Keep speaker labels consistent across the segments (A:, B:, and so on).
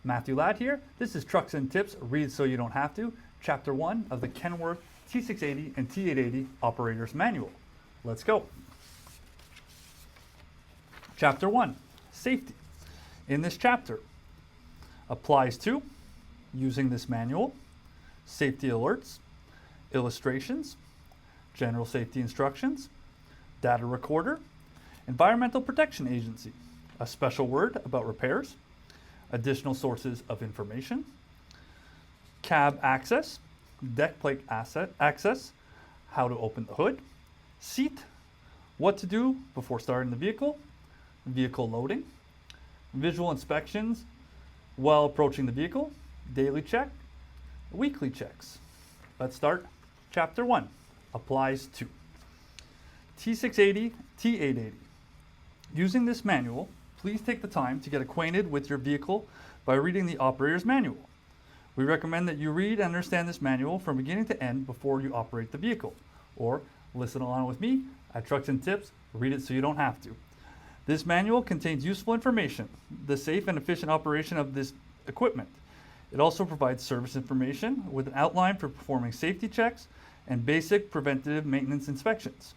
A: Matthew Ladd here. This is Trucks and Tips, Read So You Don't Have To, Chapter 1 of the Kenworth T680 and T880 Operator's Manual. Let's go. Chapter 1, Safety. In this chapter, applies to, using this manual, safety alerts, illustrations, general safety instructions, data recorder, Environmental Protection Agency, a special word about repairs, additional sources of information, cab access, deck plate access, how to open the hood, seat, what to do before starting the vehicle, vehicle loading, visual inspections while approaching the vehicle, daily check, weekly checks. Let's start. Chapter 1 applies to T680, T880. Using this manual, please take the time to get acquainted with your vehicle by reading the operator's manual. We recommend that you read and understand this manual from beginning to end before you operate the vehicle, or listen along with me at Trucks and Tips, read it so you don't have to. This manual contains useful information, the safe and efficient operation of this equipment. It also provides service information with an outline for performing safety checks and basic preventative maintenance inspections.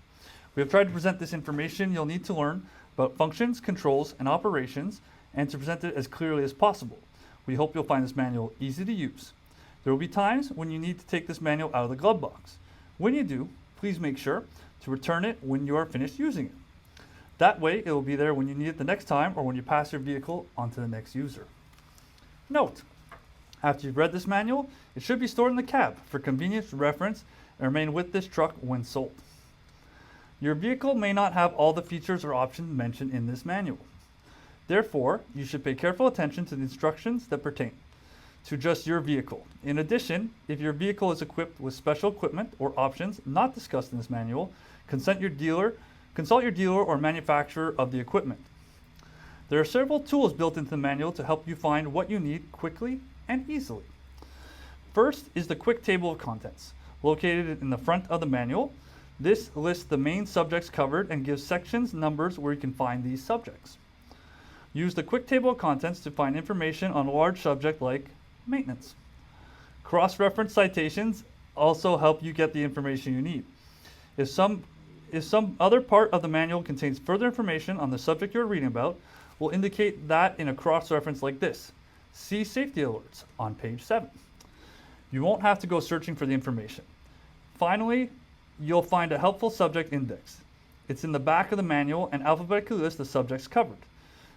A: We have tried to present this information you'll need to learn about functions, controls, and operations, and to present it as clearly as possible. We hope you'll find this manual easy to use. There will be times when you need to take this manual out of the glove box. When you do, please make sure to return it when you are finished using it. That way, it will be there when you need it the next time or when you pass your vehicle on to the next user. Note, after you've read this manual, it should be stored in the cab for convenience, reference, and remain with this truck when sold. Your vehicle may not have all the features or options mentioned in this manual. Therefore, you should pay careful attention to the instructions that pertain to just your vehicle. In addition, if your vehicle is equipped with special equipment or options not discussed in this manual, consult your dealer or manufacturer of the equipment. There are several tools built into the manual to help you find what you need quickly and easily. First is the quick table of contents, located in the front of the manual. This lists the main subjects covered and gives sections numbers where you can find these subjects. Use the quick table of contents to find information on a large subject like maintenance. Cross-reference citations also help you get the information you need. If some other part of the manual contains further information on the subject you're reading about, we'll indicate that in a cross-reference like this. See safety alerts on page 7. You won't have to go searching for the information. Finally, you'll find a helpful subject index. It's in the back of the manual and alphabetically lists the subjects covered.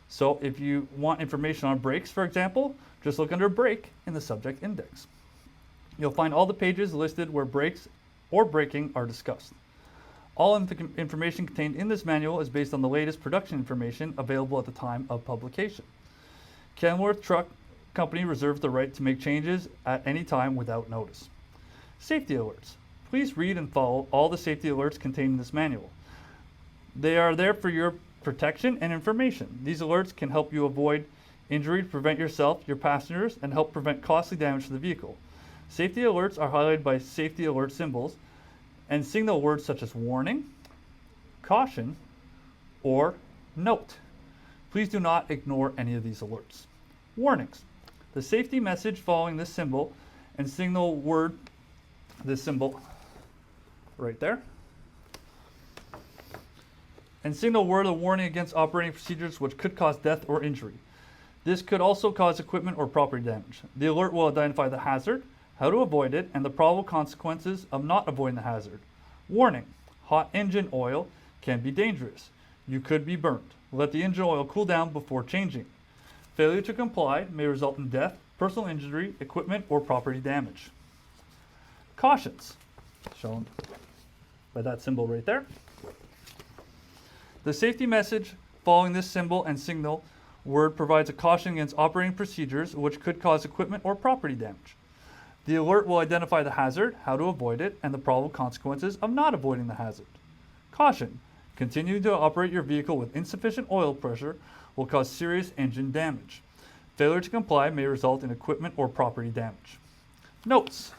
A: So if you want information on brakes, for example, just look under brake in the subject index. You'll find all the pages listed where brakes or braking are discussed. All information contained in this manual is based on the latest production information available at the time of publication. Kenworth Truck Company reserves the right to make changes at any time without notice. Safety alerts. Please read and follow all the safety alerts contained in this manual. They are there for your protection and information. These alerts can help you avoid injury to prevent yourself, your passengers, and help prevent costly damage to the vehicle. Safety alerts are highlighted by safety alert symbols and signal words such as warning, caution, or note. Please do not ignore any of these alerts. Warnings. The safety message following this symbol and signal word, this symbol right there, and signal word a warning against operating procedures which could cause death or injury. This could also cause equipment or property damage. The alert will identify the hazard, how to avoid it, and the probable consequences of not avoiding the hazard. Warning, hot engine oil can be dangerous. You could be burned. Let the engine oil cool down before changing. Failure to comply may result in death, personal injury, equipment, or property damage. Cautions, shown by that symbol right there. The safety message following this symbol and signal word provides a caution against operating procedures which could cause equipment or property damage. The alert will identify the hazard, how to avoid it, and the probable consequences of not avoiding the hazard. Caution, continuing to operate your vehicle with insufficient oil pressure will cause serious engine damage. Failure to comply may result in equipment or property damage. Notes,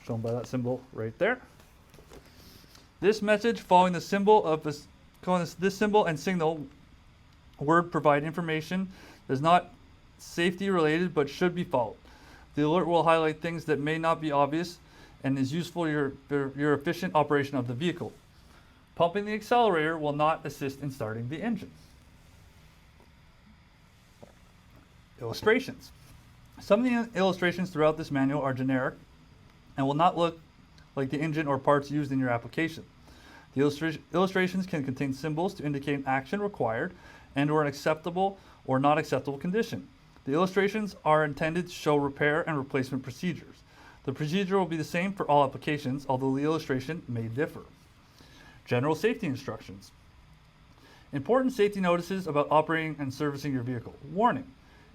A: shown by that symbol right there. This message following the symbol of this symbol and signal word provide information does not safety related but should be followed. The alert will highlight things that may not be obvious and is useful for your efficient operation of the vehicle. Pumping the accelerator will not assist in starting the engine. Illustrations. Some of the illustrations throughout this manual are generic and will not look like the engine or parts used in your application. The illustrations can contain symbols to indicate an action required and or an acceptable or not acceptable condition. The illustrations are intended to show repair and replacement procedures. The procedure will be the same for all applications, although the illustration may differ. General safety instructions. Important safety notices about operating and servicing your vehicle. Warning.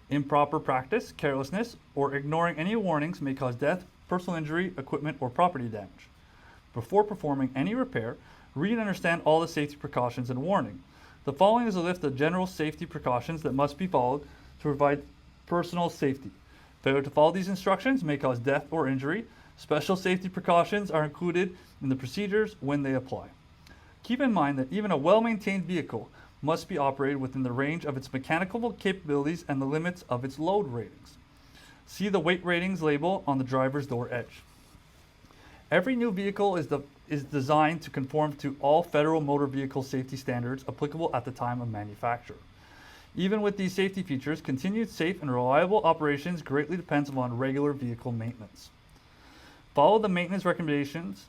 A: Improper practice, carelessness, or ignoring any warnings may cause death, personal injury, equipment, or property damage. Before performing any repair, read and understand all the safety precautions and warning. The following is a list of general safety precautions that must be followed to provide personal safety. Failure to follow these instructions may cause death or injury. Special safety precautions are included in the procedures when they apply. Keep in mind that even a well-maintained vehicle must be operated within the range of its mechanical capabilities and the limits of its load ratings. See the weight ratings label on the driver's door edge. Every new vehicle is designed to conform to all federal motor vehicle safety standards applicable at the time of manufacture. Even with these safety features, continued safe and reliable operations greatly depends upon regular vehicle maintenance. Follow the maintenance recommendations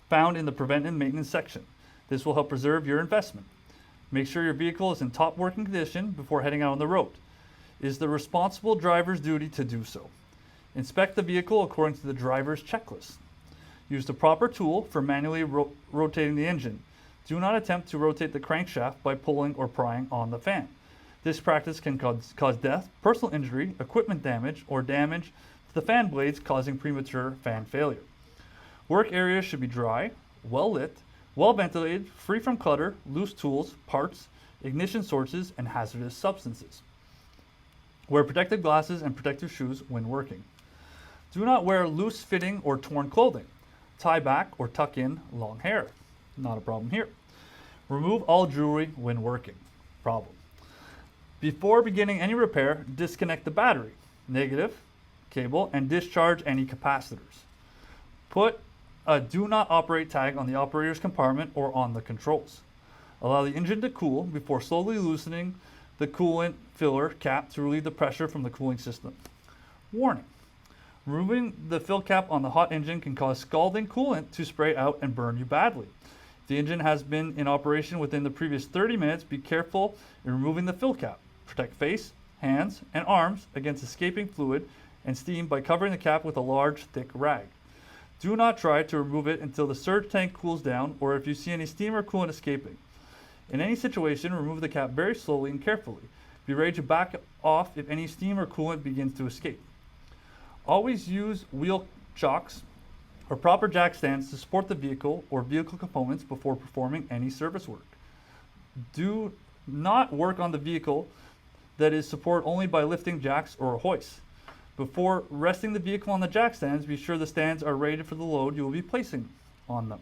A: found in the preventive maintenance section. This will help preserve your investment. Make sure your vehicle is in top working condition before heading out on the road. It is the responsible driver's duty to do so. Inspect the vehicle according to the driver's checklist. Use the proper tool for manually rotating the engine. Do not attempt to rotate the crankshaft by pulling or prying on the fan. This practice can cause death, personal injury, equipment damage, or damage to the fan blades, causing premature fan failure. Work areas should be dry, well lit, well ventilated, free from clutter, loose tools, parts, ignition sources, and hazardous substances. Wear protective glasses and protective shoes when working. Do not wear loose fitting or torn clothing. Tie back or tuck in long hair. Not a problem here. Remove all jewelry when working. Problem. Before beginning any repair, disconnect the battery, negative, cable, and discharge any capacitors. Put a do not operate tag on the operator's compartment or on the controls. Allow the engine to cool before slowly loosening the coolant filler cap to relieve the pressure from the cooling system. Warning. Removing the fill cap on the hot engine can cause scalding coolant to spray out and burn you badly. If the engine has been in operation within the previous 30 minutes, be careful in removing the fill cap. Protect face, hands, and arms against escaping fluid and steam by covering the cap with a large, thick rag. Do not try to remove it until the surge tank cools down or if you see any steam or coolant escaping. In any situation, remove the cap very slowly and carefully. Be ready to back off if any steam or coolant begins to escape. Always use wheel chocks or proper jack stands to support the vehicle or vehicle components before performing any service work. Do not work on the vehicle that is supported only by lifting jacks or a hoist. Before resting the vehicle on the jack stands, be sure the stands are rated for the load you will be placing on them.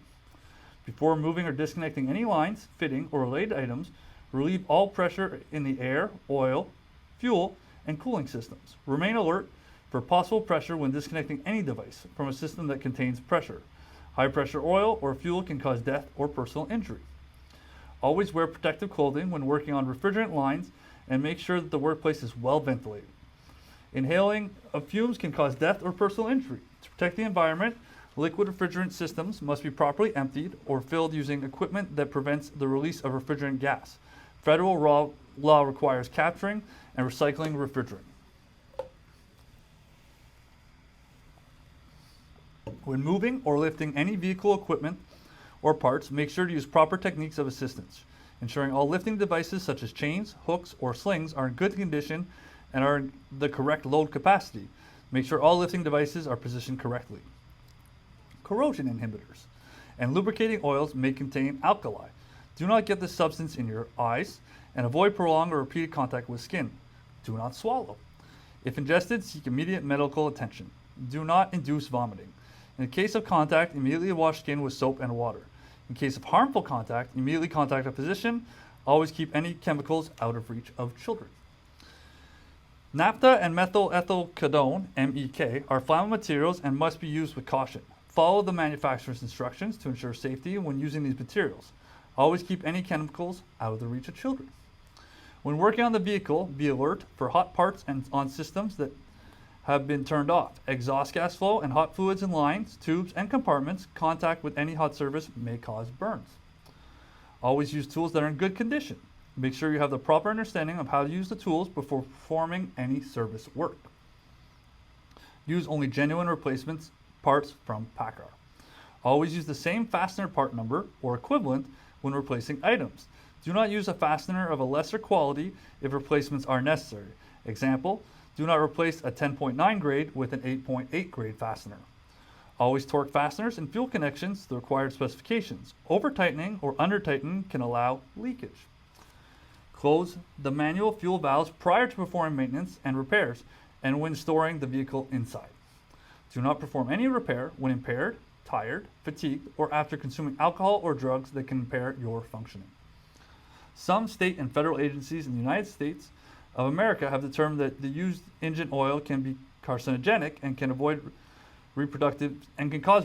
A: Before moving or disconnecting any lines, fitting, or related items, relieve all pressure in the air, oil, fuel, and cooling systems. Remain alert for possible pressure when disconnecting any device from a system that contains pressure. High pressure oil or fuel can cause death or personal injury. Always wear protective clothing when working on refrigerant lines and make sure that the workplace is well ventilated. Inhaling of fumes can cause death or personal injury. To protect the environment, liquid refrigerant systems must be properly emptied or filled using equipment that prevents the release of refrigerant gas. Federal law requires capturing and recycling refrigerant. When moving or lifting any vehicle equipment or parts, make sure to use proper techniques of assistance, ensuring all lifting devices such as chains, hooks, or slings are in good condition and are in the correct load capacity. Make sure all lifting devices are positioned correctly. Corrosion inhibitors and lubricating oils may contain alkali. Do not get this substance in your eyes and avoid prolonged or repeated contact with skin. Do not swallow. If ingested, seek immediate medical attention. Do not induce vomiting. In the case of contact, immediately wash skin with soap and water. In case of harmful contact, immediately contact a physician. Always keep any chemicals out of reach of children. Naphtha and methyl ethylcodone, MEK, are flammable materials and must be used with caution. Follow the manufacturer's instructions to ensure safety when using these materials. Always keep any chemicals out of the reach of children. When working on the vehicle, be alert for hot parts and on systems that have been turned off. Exhaust gas flow and hot fluids in lines, tubes, and compartments. Contact with any hot surface may cause burns. Always use tools that are in good condition. Make sure you have the proper understanding of how to use the tools before performing any service work. Use only genuine replacements parts from PACCAR. Always use the same fastener part number or equivalent when replacing items. Do not use a fastener of a lesser quality if replacements are necessary. Example, do not replace a 10.9 grade with an 8.8 grade fastener. Always torque fasteners and fuel connections to the required specifications. Over-tightening or under-tightening can allow leakage. Close the manual fuel valves prior to performing maintenance and repairs and when storing the vehicle inside. Do not perform any repair when impaired, tired, fatigued, or after consuming alcohol or drugs that can impair your functioning. Some state and federal agencies in the United States of America have determined that the used engine oil can be carcinogenic and can cause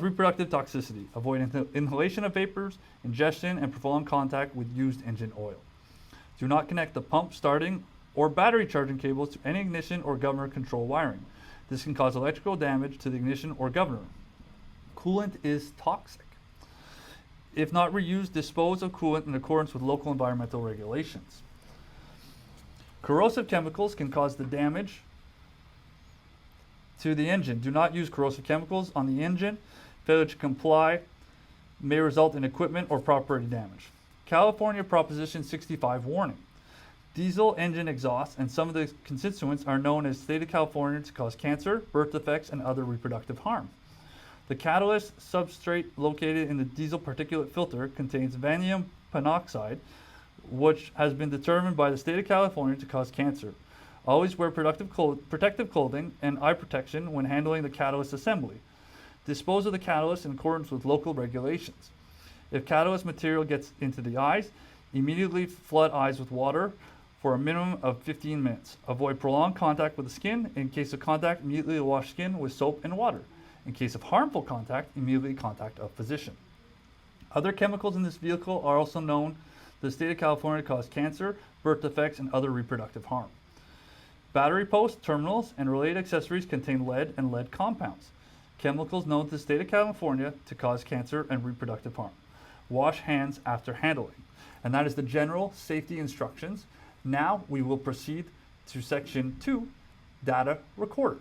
A: reproductive toxicity. Avoid inhalation of vapors, ingestion, and prolonged contact with used engine oil. Do not connect the pump, starting, or battery charging cables to any ignition or governor control wiring. This can cause electrical damage to the ignition or governor. Coolant is toxic. If not reused, dispose of coolant in accordance with local environmental regulations. Corrosive chemicals can cause the damage to the engine. Do not use corrosive chemicals on the engine. Failure to comply may result in equipment or property damage. California Proposition 65 warning. Diesel engine exhaust and some of the constituents are known as state of California to cause cancer, birth defects, and other reproductive harm. The catalyst substrate located in the diesel particulate filter contains vanadium pentoxide, which has been determined by the state of California to cause cancer. Always wear protective clothing and eye protection when handling the catalyst assembly. Dispose of the catalyst in accordance with local regulations. If catalyst material gets into the eyes, immediately flood eyes with water for a minimum of 15 minutes. Avoid prolonged contact with the skin. In case of contact, immediately wash skin with soap and water. In case of harmful contact, immediately contact a physician. Other chemicals in this vehicle are also known to the state of California to cause cancer, birth defects, and other reproductive harm. Battery posts, terminals, and related accessories contain lead and lead compounds. Chemicals known to the state of California to cause cancer and reproductive harm. Wash hands after handling. And that is the general safety instructions. Now we will proceed to section 2, data recorder.